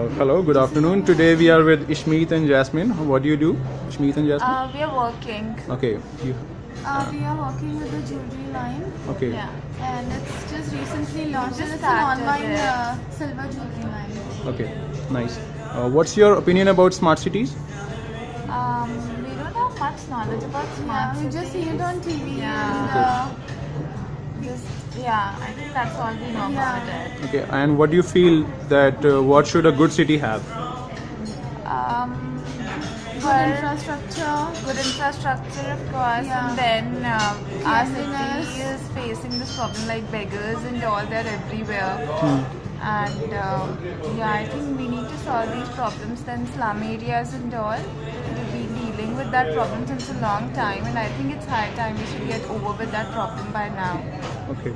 Hello, good afternoon. Today we are with Ishmeet and Jasmine. What do you do, Ishmeet and Jasmine? We are working. Okay, you, We are working with the jewelry line, okay, Yeah. and it's just recently launched. Just It's an started online it. silver jewelry line. okay, nice. What's your opinion about smart cities? We don't have much knowledge about smart Yeah, we just see it on TV. Yeah. And, I think that's all we know about it. Okay, and what do you feel that what should a good city have? For infrastructure. good infrastructure, of course, Yeah. and then our Cleanliness. city is facing this problem like beggars and all. They're everywhere. And I think we need to solve these problems. Then slum areas and all, we've been dealing with that problem since a long time, and I think it's high time we should get over with that problem by now. Okay,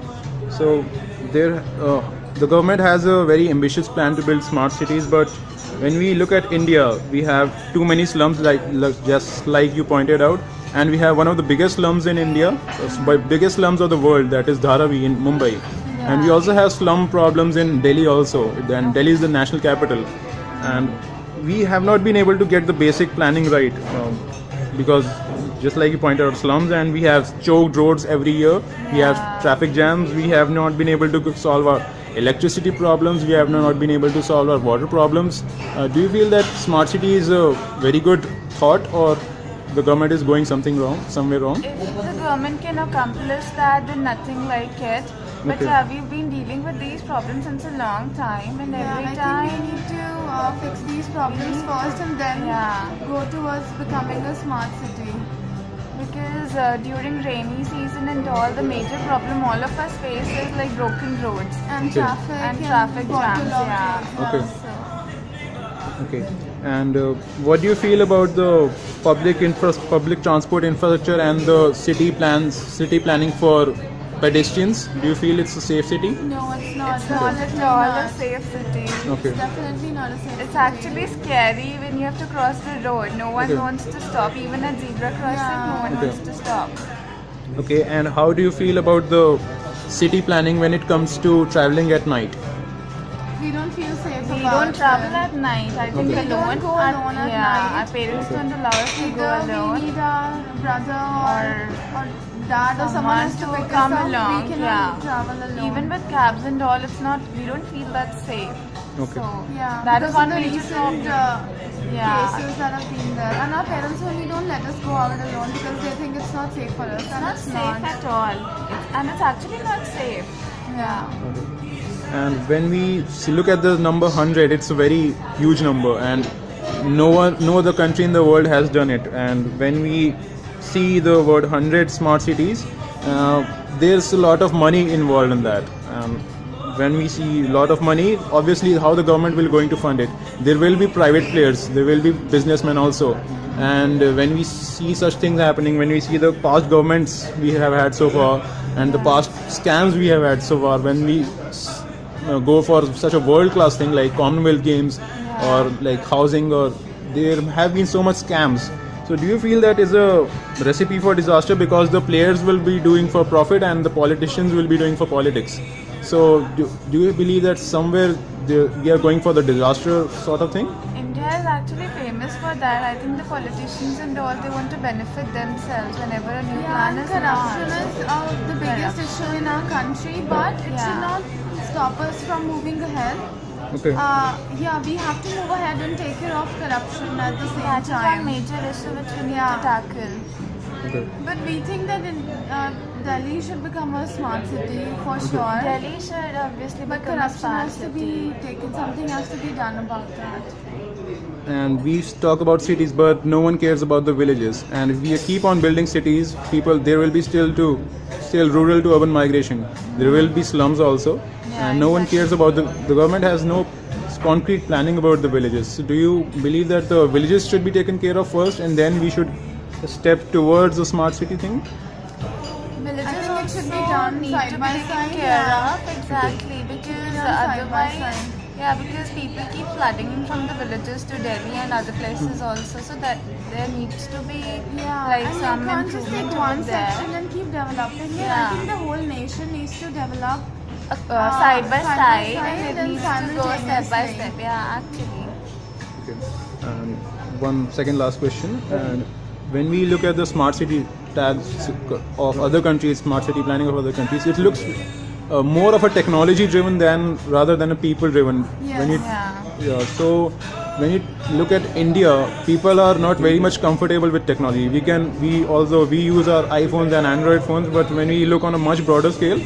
so the government has a very ambitious plan to build smart cities, but when we look at India, we have too many slums, just like you pointed out, and we have one of the biggest slums in India, biggest slums of the world, that is Dharavi in Mumbai. And we also have slum problems in Delhi also. Then Delhi is the national capital, and we have not been able to get the basic planning right because, just like you pointed out, slums, and we have choked roads every year. We have traffic jams. We have not been able to solve our electricity problems. We have not been able to solve our water problems. Do you feel that smart city is a very good thought, or the government is going somewhere wrong? If the government can accomplish that, then nothing like it. But Okay. we've been dealing with these problems since a long time, and Yeah, every I time. think we need to fix these problems first and then go towards becoming a smart city. Because during rainy season and all, the major problem all of us face is like broken roads And Okay. traffic and traffic bottle jams. of Yeah. roads, Okay. So, Okay. And what do you feel about the public transport infrastructure and the city planning for pedestrians? Do you feel it's a safe city? No, it's not. it's not at all a safe city. Okay. Definitely not a safe It's actually scary when you have to cross the road. No one Okay. wants to stop. Even at zebra crossing, no one Okay. wants to stop. Okay. And how do you feel about the city planning when it comes to traveling at night? We don't feel safe We about don't travel it. at night. I think Okay. We don't go alone at night. Our parents don't allow us to go Either we alone. need our brother or dad or someone Someone has to to pick come us up. along, We cannot yeah. travel alone. Even with cabs and all, it's not. We don't feel that safe. Okay. So yeah, that because is one of the major recent problem. cases that have been there, and our parents only don't let us go out alone because they think it's not safe for us, It's and not it's safe not. at all. And it's actually not safe. Yeah. Okay. And when we look at the number 100, it's a very huge number, and no other country in the world has done it. And when we see the word 100 smart cities, there's a lot of money involved in that. When we see a lot of money, obviously how the government will going to fund it? There will be private players, there will be businessmen also. And when we see such things happening, when we see the past governments we have had so far, and the past scams we have had so far, when we go for such a world-class thing like Commonwealth Games or like housing, or there have been so much scams. So do you feel that is a recipe for disaster, because the players will be doing for profit and the politicians will be doing for politics? So do you believe that somewhere we are going for the disaster sort of thing? India is actually famous for that. I think the politicians and all, they want to benefit themselves whenever a new Yeah, plan and is corruption launched. is the biggest issue in our country, but it should Yeah. not stop us from moving ahead. Okay. We have to move ahead and take care of corruption at the same That is one time. major issue which we need Yeah. to tackle. Okay. But we think that Delhi should become a smart city for sure. Delhi should obviously But become a corruption smart has to city. be taken. Something has to be done about that. And we talk about cities, but no one cares about the villages. And if we keep on building cities, there will be still rural to urban migration. There will be slums also, and no one cares about the government has no concrete planning about the villages. So do you believe that the villages should be taken care of first, and then we should step towards the smart city thing? Villages I think it should be also done need side to by be taken side, care yeah. of, exactly, because done side by otherwise, side. because people keep flooding in from the villages to Delhi and other places also, so that there needs to be like and some you can't just take improvement one over there. section and keep developing it. Yeah. I think the whole nation needs to develop side by side, side and it and needs to go step by simultaneously. step. Yeah, actually. Okay. And one second last question. And when we look at the smart city tags of other countries, smart city planning of other countries, it looks more of a technology driven than rather than a people driven. Yes. Yeah. So when you look at India, people are not very much comfortable with technology. Although we use our iPhones and Android phones, but when we look on a much broader scale,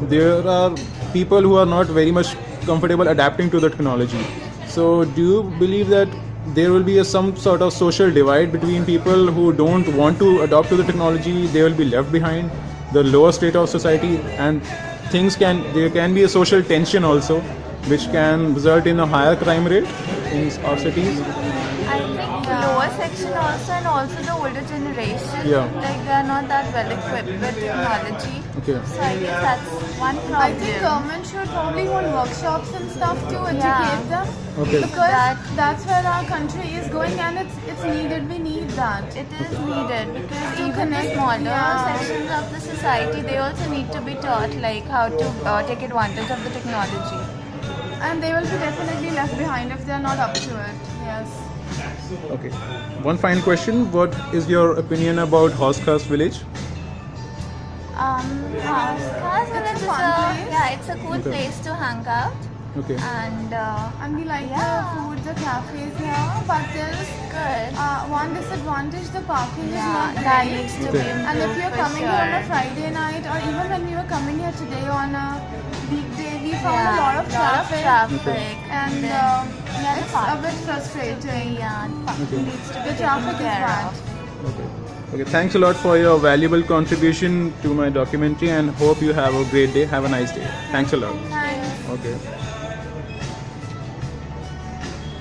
there are people who are not very much comfortable adapting to the technology. So do you believe that there will be some sort of social divide between people who don't want to adopt to the technology? They will be left behind, the lower state of society, and there can be a social tension also, which can result in a higher crime rate in our cities. I think the lower section also, and also the older generation, Yeah. like they are not that well equipped with technology. Okay. So I guess that's one problem. I think government should probably hold workshops and stuff to educate them. Okay. Because that's where our country is going, and it's needed. We need that. It is needed because To even the connect, smaller yeah. sections of the society, they also need to be taught like how to take advantage of the technology. And they will be definitely left behind if they're not up to it. Yes. Okay. One final question. What is your opinion about Hauskas village? Hauskas village It's is a fun place. it's a cool Okay. place to hang out, Okay. and And we like Yeah. the food, the cafes here, but there's good. one disadvantage: the parking is Yeah, not that great. needs to Okay. be improved And if you're for coming sure. here on a Friday night, or even when we were coming here today on a weekday, we found a lot of traffic. And yeah, the it's a parking. bit frustrating. Yeah, the parking Okay. needs to be The taken traffic is care bad. of. Okay. Okay. Thanks a lot for your valuable contribution to my documentary, and hope you have a great day. Have a nice day. Thanks a lot. Thanks. Okay.